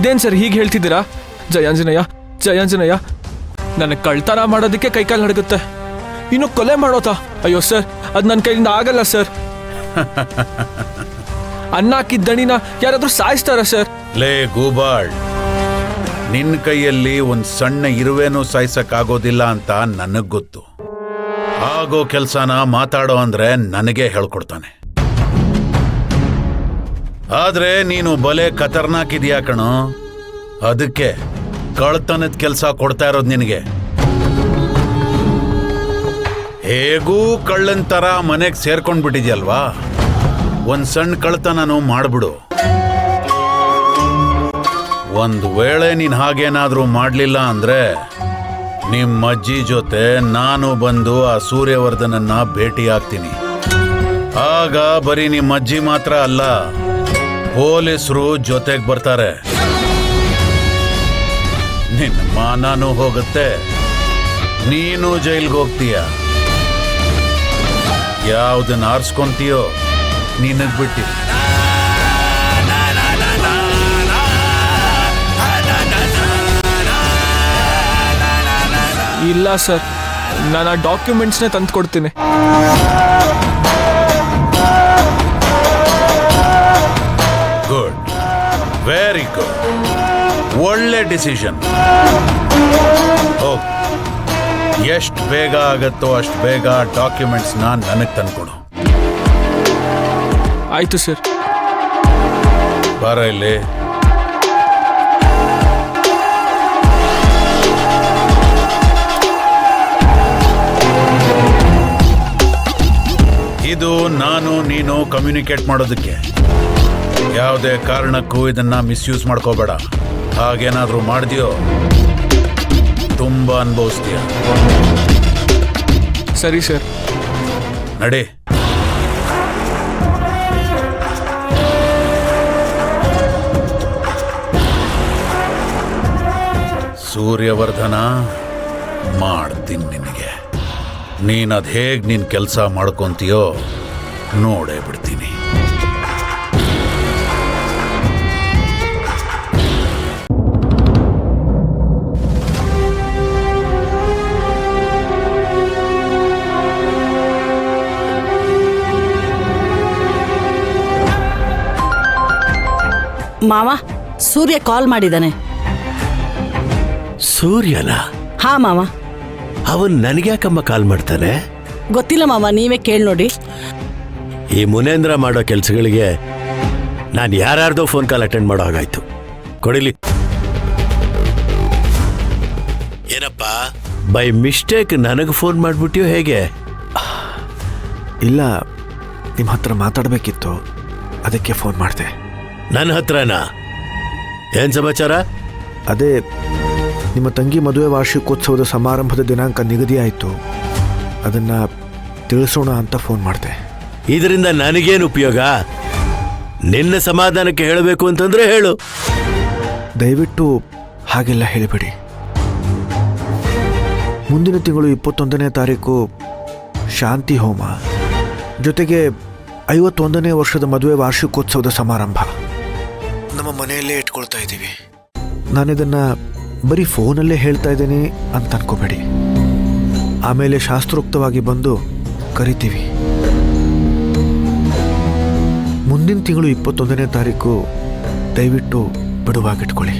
ಇದೇನು ಸರ್ ಹೀಗೆ ಹೇಳ್ತಿದ್ದೀರಾ? ಜಯಾಂಜನೇಯ ಜಯಾಂಜನೇಯ, ನನಗೆ ಕಳ್ತನ ಮಾಡೋದಕ್ಕೆ ಕೈಕಾಲು ನಡುಗುತ್ತೆ, ಇನ್ನು ಕೊಲೆ ಮಾಡೋತಾ? ಅಯ್ಯೋ ಸರ್, ಅದು ನನ್ನ ಕೈಯಿಂದ ಆಗಲ್ಲ ಸರ್. ಅನ್ನ ಹಾಕಿದ ದಣಿನ ಯಾರಾದ್ರೂ ಸಾಯಿಸ್ತಾರ ಸರ್? ಲೇ ಗೂಬಾಳ್, ನಿನ್ನ ಕೈಯಲ್ಲಿ ಒಂದು ಸಣ್ಣ ಇರುವೆನೂ ಸಾಯಿಸಕ್ಕಾಗೋದಿಲ್ಲ ಅಂತ ನನಗ್ ಗೊತ್ತು. ಆಗೋ ಕೆಲ್ಸನ ಮಾತಾಡೋ ಅಂದ್ರೆ ನನಗೆ ಹೇಳ್ಕೊಡ್ತಾನೆ. ಆದ್ರೆ ನೀನು ಬಲೆ ಖತರ್ನಾಕ್ ಇದೆಯಾ ಕಣೋ, ಅದಕ್ಕೆ ಕಳ್ತನದ ಕೆಲಸ ಕೊಡ್ತಾ ಇರೋದು ನಿನಗೆ. ಹೇಗೂ ಕಳ್ಳನ್ ತರ ಮನೆಗೆ ಸೇರ್ಕೊಂಡ್ಬಿಟ್ಟಿದ್ಯಲ್ವಾ, ಒಂದ್ ಸಣ್ಣ ಕಳ್ತನೂ ಮಾಡ್ಬಿಡು. ಒಂದ್ ವೇಳೆ ನೀನ್ ಹಾಗೇನಾದ್ರೂ ಮಾಡ್ಲಿಲ್ಲ ಅಂದ್ರೆ ನಿಮ್ಮ ಅಜ್ಜಿ ಜೊತೆ ನಾನು ಬಂದು ಆ ಸೂರ್ಯವರ್ಧನನ್ನ ಭೇಟಿ ಆಗ್ತೀನಿ. ಆಗ ಬರೀ ನಿಮ್ಮ ಅಜ್ಜಿ ಮಾತ್ರ ಅಲ್ಲ, ಪೊಲೀಸರು ಜೊತೆಗೆ ಬರ್ತಾರೆ. ನಿನ್ನ ಮಾನನೂ ಹೋಗುತ್ತೆ, ನೀನು ಜೈಲ್ಗೆ ಹೋಗ್ತೀಯ. ಯಾವ್ದನ್ನ ಆರಿಸ್ಕೊಂತೀಯೋ ನಿನಗ್ ಬಿಟ್ಟಿ. ಇಲ್ಲ ಸರ್, ನಾನು ಆ ಡಾಕ್ಯುಮೆಂಟ್ಸ್ನೇ ತಂದು ಕೊಡ್ತೀನಿ. ಗುಡ್, ವೆರಿ ಗುಡ್, ಒಳ್ಳೆ ಡಿಸಿಷನ್. ಹೋಗ್, ಎಷ್ಟು ಬೇಗ ಆಗತ್ತೋ ಅಷ್ಟು ಬೇಗ ಡಾಕ್ಯುಮೆಂಟ್ಸ್ನ ನನಗೆ ತಂದ್ಕೊಡು. ಆಯ್ತು ಸರ್. ಬಾರ ಇಲ್ಲಿ. ಇದು ನಾನು ನೀನು ಕಮ್ಯುನಿಕೇಟ್ ಮಾಡೋದಕ್ಕೆ. ಯಾವುದೇ ಕಾರಣಕ್ಕೂ ಇದನ್ನ ಮಿಸ್ಯೂಸ್ ಮಾಡ್ಕೋಬೇಡ. ಹಾಗೇನಾದ್ರೂ ಮಾಡಿದ್ಯೋ ತುಂಬಾ ಅನುಭವಿಸ್ತೀಯ. ಸರಿ ಸರ್. ನಡಿ. ಸೂರ್ಯವರ್ಧನ, ಮಾಡ್ತೀನಿ ನಿನಗೆ. ನೀನದು ಹೇಗೆ ನಿನ್ನ ಕೆಲಸ ಮಾಡ್ಕೊಂತೀಯೋ ನೋಡೇ ಬಿಡ್ತೀನಿ. ಮಾವ, ಸೂರ್ಯ ಕಾಲ್ ಮಾಡಿದ್ದಾನೆ. ಸೂರ್ಯನ? ಹಾ ಮಾವ. ಅವನ್ ನನಗ್ಯಾಕಮ್ಮ ಕಾಲ್ ಮಾಡ್ತಾನೆ? ಗೊತ್ತಿಲ್ಲ ಮಾವ, ನೀವೇ ಕೇಳಿ ನೋಡಿ. ಈ ಮುನೇಂದ್ರ ಮಾಡೋ ಕೆಲ್ಸಗಳಿಗೆ ನಾನು ಯಾರ್ಯಾರ್ದೋ ಫೋನ್ ಕಾಲ್ ಅಟೆಂಡ್ ಮಾಡೋ ಹಾಗಾಯ್ತು. ಕೊಡಿಲಿ. ಏನಪ್ಪ, ಬೈ ಮಿಸ್ಟೇಕ್ ನನಗೆ ಫೋನ್ ಮಾಡ್ಬಿಟ್ಟಿಯೋ ಹೇಗೆ? ಇಲ್ಲ, ನಿಮ್ಮ ಹತ್ರ ಮಾತಾಡಬೇಕಿತ್ತು, ಅದಕ್ಕೆ ಫೋನ್ ಮಾಡಿದೆ. ನನ್ನ ಹತ್ರನಾ? ಏನ್ ಸಮಾಚಾರ? ಅದೇ, ನಿಮ್ಮ ತಂಗಿ ಮದುವೆ ವಾರ್ಷಿಕೋತ್ಸವದ ಸಮಾರಂಭದ ದಿನಾಂಕ ನಿಗದಿ ಆಯಿತು, ಅದನ್ನು ತಿಳಿಸೋಣ ಅಂತ ಫೋನ್ ಮಾಡಿದೆ. ಇದರಿಂದ ನನಗೇನು ಉಪಯೋಗ? ನಿನ್ನ ಸಮಾಧಾನಕ್ಕೆ ಹೇಳಬೇಕು ಅಂತಂದ್ರೆ ಹೇಳು. ದಯವಿಟ್ಟು ಹಾಗೆಲ್ಲ ಹೇಳಿಬಿಡಿ. ಮುಂದಿನ ತಿಂಗಳು 21ನೇ ತಾರೀಕು ಶಾಂತಿ ಹೋಮ, ಜೊತೆಗೆ 51ನೇ ವರ್ಷದ ಮದುವೆ ವಾರ್ಷಿಕೋತ್ಸವದ ಸಮಾರಂಭ ನಮ್ಮ ಮನೆಯಲ್ಲೇ ಇಟ್ಕೊಳ್ತಾ ಇದ್ದೀವಿ. ನಾನಿದನ್ನು ಬರೀ ಫೋನಲ್ಲೇ ಹೇಳ್ತಾ ಇದ್ದೀನಿ ಅಂತ ಅನ್ಕೋಬೇಡಿ. ಆಮೇಲೆ ಶಾಸ್ತ್ರೋಕ್ತವಾಗಿ ಬಂದು ಕರಿತೀವಿ. ಮುಂದಿನ ತಿಂಗಳು 21ನೇ ತಾರೀಕು ದಯವಿಟ್ಟು ಬಿಡುವಾಗಿಟ್ಕೊಳ್ಳಿ.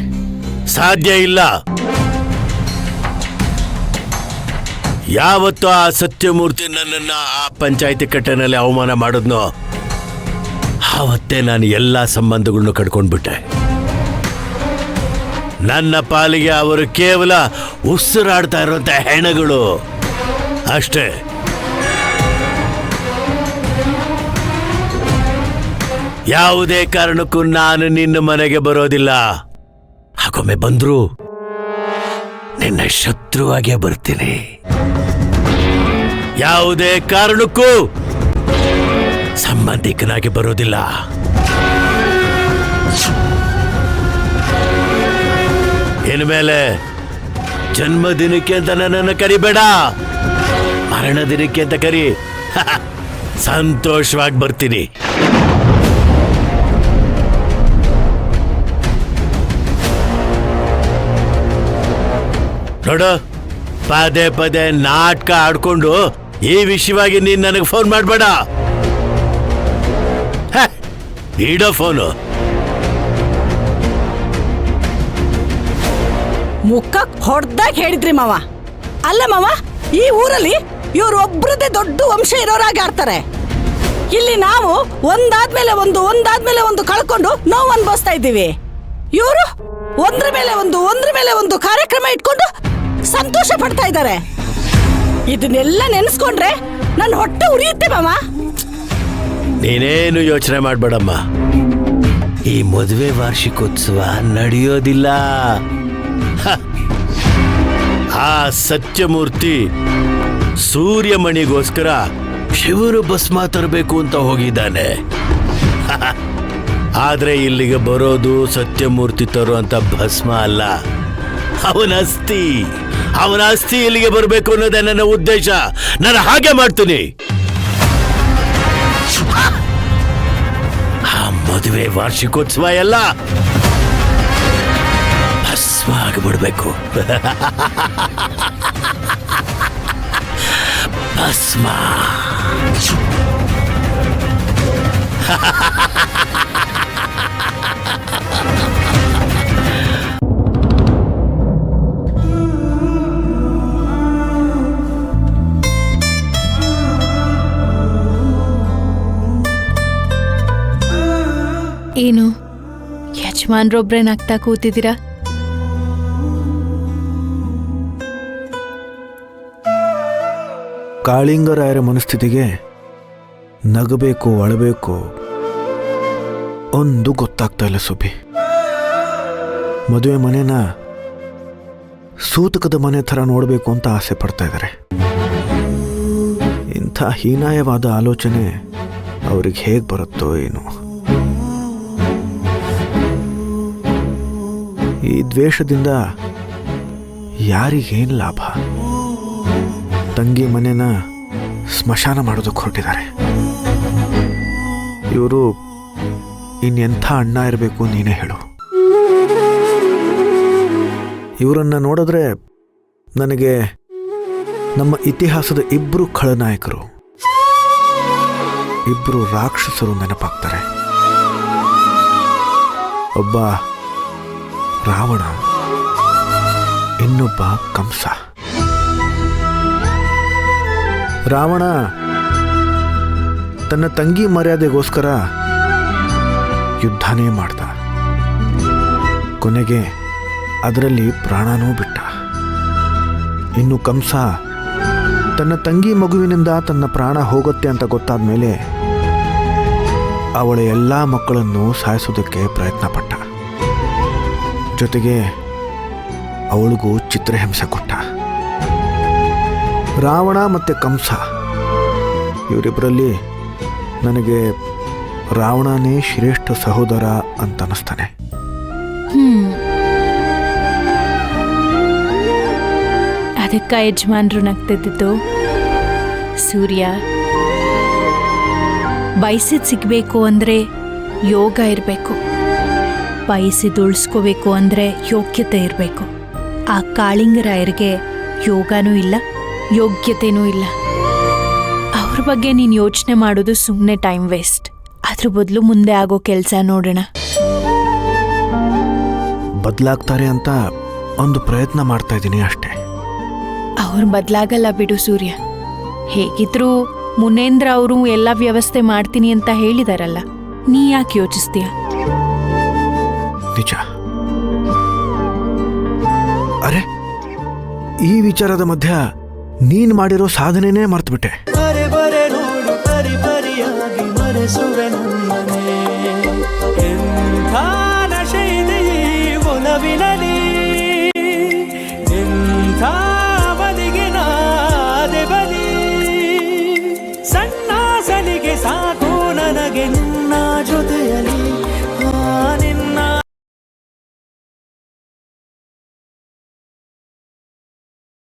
ಸಾಧ್ಯ ಇಲ್ಲ. ಯಾವತ್ತು ಆ ಸತ್ಯಮೂರ್ತಿ ನನ್ನನ್ನ ಆ ಪಂಚಾಯತಿ ಕಟ್ಟೆನಲ್ಲಿ ಅವಮಾನ ಮಾಡಿದ್ನೋ ಆವತ್ತೇ ನಾನು ಎಲ್ಲ ಸಂಬಂಧಗಳನ್ನು ಕಡ್ಕೊಂಡ್ಬಿಟ್ಟೆ. ನನ್ನ ಪಾಲಿಗೆ ಅವರು ಕೇವಲ ಉಸಿರಾಡ್ತಾ ಇರುವಂತ ಹೆಣಗಳು ಅಷ್ಟೇ. ಯಾವುದೇ ಕಾರಣಕ್ಕೂ ನಾನು ನಿನ್ನ ಮನೆಗೆ ಬರೋದಿಲ್ಲ. ಹಾಗೊಮ್ಮೆ ಬಂದ್ರು ನಿನ್ನ ಶತ್ರುವಾಗೇ ಬರ್ತೀನಿ. ಯಾವುದೇ ಕಾರಣಕ್ಕೂ ಸಂಬಂಧಿಕನಾಗಿ ಬರೋದಿಲ್ಲ. ಇನ್ಮೇಲೆ ಜನ್ಮದಿನಕ್ಕೆ ಅಂತ ನನ್ನನ್ನು ಕರಿಬೇಡ, ಮರಣ ದಿನಕ್ಕೆ ಅಂತ ಕರಿ. ಸಂತೋಷವಾಗಿ ಬರ್ತೀನಿ. ನೋಡು, ಪದೇ ಪದೇ ನಾಟಕ ಆಡ್ಕೊಂಡು ಈ ವಿಷಯವಾಗಿ ನೀನ್ ನನಗೆ ಫೋನ್ ಮಾಡಬೇಡ. ಇಡೋ ಫೋನು. ಮುಖಕ್ ಹೊಡ್ದಾಗ ಹೇಳಿದ್ರಿ ಮಾವ. ಅಲ್ಲ ಮಾವ, ಈ ಊರಲ್ಲಿ ಇವ್ರು ಒಬ್ರದೇ ದೊಡ್ಡ ವಂಶ ಇರೋರಾಗಿ ಆಡ್ತಾರೆ. ಇಲ್ಲಿ ನಾವು ಒಂದಾದ್ಮೇಲೆ ಒಂದು ಕಳ್ಕೊಂಡು ನೋವು ಅನ್ಭವಿಸ್ತಾ ಇದ್ದೀವಿ. ಇವರು ಒಂದ್ರ ಮೇಲೆ ಒಂದು ಕಾರ್ಯಕ್ರಮ ಇಟ್ಕೊಂಡು ಸಂತೋಷ ಪಡ್ತಾ ಇದ್ದಾರೆ. ಇದನ್ನೆಲ್ಲ ನೆನೆಸ್ಕೊಂಡ್ರೆ ನನ್ನ ಹೊಟ್ಟೆ ಉರಿಯುತ್ತೆ ಮಾವ. ನೀನೇನು ಯೋಚನೆ ಮಾಡ್ಬೇಡಮ್ಮ, ಈ ಮದುವೆ ವಾರ್ಷಿಕೋತ್ಸವ ನಡೆಯೋದಿಲ್ಲ. ಆ ಸತ್ಯಮೂರ್ತಿ ಸೂರ್ಯಮಣಿಗೋಸ್ಕರ ಶಿವನು ಭಸ್ಮ ತರಬೇಕು ಅಂತ ಹೋಗಿದ್ದಾನೆ. ಆದ್ರೆ ಇಲ್ಲಿಗೆ ಬರೋದು ಸತ್ಯಮೂರ್ತಿ ತರುವಂತ ಭಸ್ಮ ಅಲ್ಲ, ಅವನ ಅಸ್ಥಿ ಇಲ್ಲಿಗೆ ಬರಬೇಕು ಅನ್ನೋದೇ ನನ್ನ ಉದ್ದೇಶ. ನಾನು ಹಾಗೆ ಮಾಡ್ತೀನಿ. ಆ ಮದುವೆ ವಾರ್ಷಿಕೋತ್ಸವ ಎಲ್ಲ ಭಸ್ಮ ಆಗಿಬಿಡ್ಬೇಕು. ಭಸ್ಮ. ಏನು ಯಜಮಾನ್ರೊಬ್ರೆ ನಗ್ತಾ ಕೂತಿದ್ದೀರಾ? ಕಾಳಿಂಗರಾಯರ ಮನಸ್ಥಿತಿಗೆ ನಗಬೇಕು ಅಳಬೇಕು ಒಂದು ಗೊತ್ತಾಗ್ತಾ ಇಲ್ಲ ಸುಬ್ಬಿ. ಮದುವೆ ಮನೆನ ಸೂತಕದ ಮನೆ ಥರ ನೋಡಬೇಕು ಅಂತ ಆಸೆ ಪಡ್ತಾ ಇದ್ದಾರೆ. ಇಂಥ ಹೀನಾಯವಾದ ಆಲೋಚನೆ ಅವ್ರಿಗೆ ಹೇಗೆ ಬರುತ್ತೋ ಏನು. ಈ ದ್ವೇಷದಿಂದ ಯಾರಿಗೇನು ಲಾಭ? ತಂಗಿ ಮನೆನ ಸ್ಮಶಾನ ಮಾಡೋದಕ್ಕೆ ಹೊರಟಿದ್ದಾರೆ. ಇವರು ಇನ್ನೆಂಥ ಅಣ್ಣ ಇರಬೇಕು ನೀನೇ ಹೇಳು. ಇವರನ್ನ ನೋಡಿದ್ರೆ ನನಗೆ ನಮ್ಮ ಇತಿಹಾಸದ ಇಬ್ಬರು ಖಳನಾಯಕರು, ಇಬ್ಬರು ರಾಕ್ಷಸರು ನೆನಪಾಗ್ತಾರೆ. ಒಬ್ಬ ರಾವಣ, ಇನ್ನೊಬ್ಬ ಕಂಸ. ರಾವಣ ತನ್ನ ತಂಗಿ ಮರ್ಯಾದೆಗೋಸ್ಕರ ಯುದ್ಧನೇ ಮಾಡ್ದ. ಕೊನೆಗೆ ಅದರಲ್ಲಿ ಪ್ರಾಣನೂ ಬಿಟ್ಟ. ಇನ್ನು ಕಂಸ ತನ್ನ ತಂಗಿ ಮಗುವಿನಿಂದ ತನ್ನ ಪ್ರಾಣ ಹೋಗುತ್ತೆ ಅಂತ ಗೊತ್ತಾದ ಮೇಲೆ ಅವಳ ಎಲ್ಲ ಮಕ್ಕಳನ್ನು ಸಾಯಿಸೋದಕ್ಕೆ ಪ್ರಯತ್ನ ಪಟ್ಟ. ಜೊತೆಗೆ ಅವಳಿಗೂ ಚಿತ್ರಹಿಂಸೆ ಕೊಟ್ಟ. ರಾವಣ ಮತ್ತು ಕಂಸ ಇವರಿಬ್ಬರಲ್ಲಿ ನನಗೆ ರಾವಣನೇ ಶ್ರೇಷ್ಠ ಸಹೋದರ ಅಂತ ಅನ್ನಿಸ್ತಾನೆ. ಅದಕ್ಕ ಯಜಮಾನ್ರು ನಗ್ತಿದ್ದು. ಸೂರ್ಯ, ಬಯಸಿದ್ ಸಿಗ್ಬೇಕು ಅಂದ್ರೆ ಯೋಗ ಇರಬೇಕು, ಬಯಸಿದ್ ಉಳಿಸ್ಕೋಬೇಕು ಅಂದ್ರೆ ಯೋಗ್ಯತೆ ಇರಬೇಕು. ಆ ಕಾಳಿಂಗರಾಯರಿಗೆ ಯೋಗನೂ ಇಲ್ಲ, ಯೋಗ್ಯತೆನೂ ಇಲ್ಲ. ಅವ್ರ ಬಗ್ಗೆ ನೀನು ಯೋಚನೆ ಮಾಡೋದು ಸುಮ್ಮನೆ ಟೈಮ್ ವೇಸ್ಟ್. ಅದ್ರ ಬದಲು ಮುಂದೆ ಆಗೋ ಕೆಲಸ ನೋಡೋಣ. ಬದಲಾಗ್ತಾರೆ ಅಂತ ಒಂದು ಪ್ರಯತ್ನ ಮಾಡ್ತಾ ಇದ್ದೀನಿ ಅಷ್ಟೇ. ಅವ್ರು ಬದಲಾಗಲ್ಲ ಬಿಡು ಸೂರ್ಯ. ಹೇಗಿದ್ರೂ ಮುನೇಂದ್ರ ಅವರು ಎಲ್ಲ ವ್ಯವಸ್ಥೆ ಮಾಡ್ತೀನಿ ಅಂತ ಹೇಳಿದಾರಲ್ಲ, ನೀ ಯಾಕೆ ಯೋಚಿಸ್ತೀಯ? ನಿಜ. ಅರೆ, ಈ ವಿಚಾರದ ಮಧ್ಯ ನೀನ್ ಮಾಡಿರೋ ಸಾಧನೆನೇ ಮರ್ತುಬಿಟ್ಟೆ. ಬರೆ ಬರೆ ನೋಡು ಬರಿ ಬರಿಯಾಗಿ ಮರೆಸುವೆ ನನ್ನ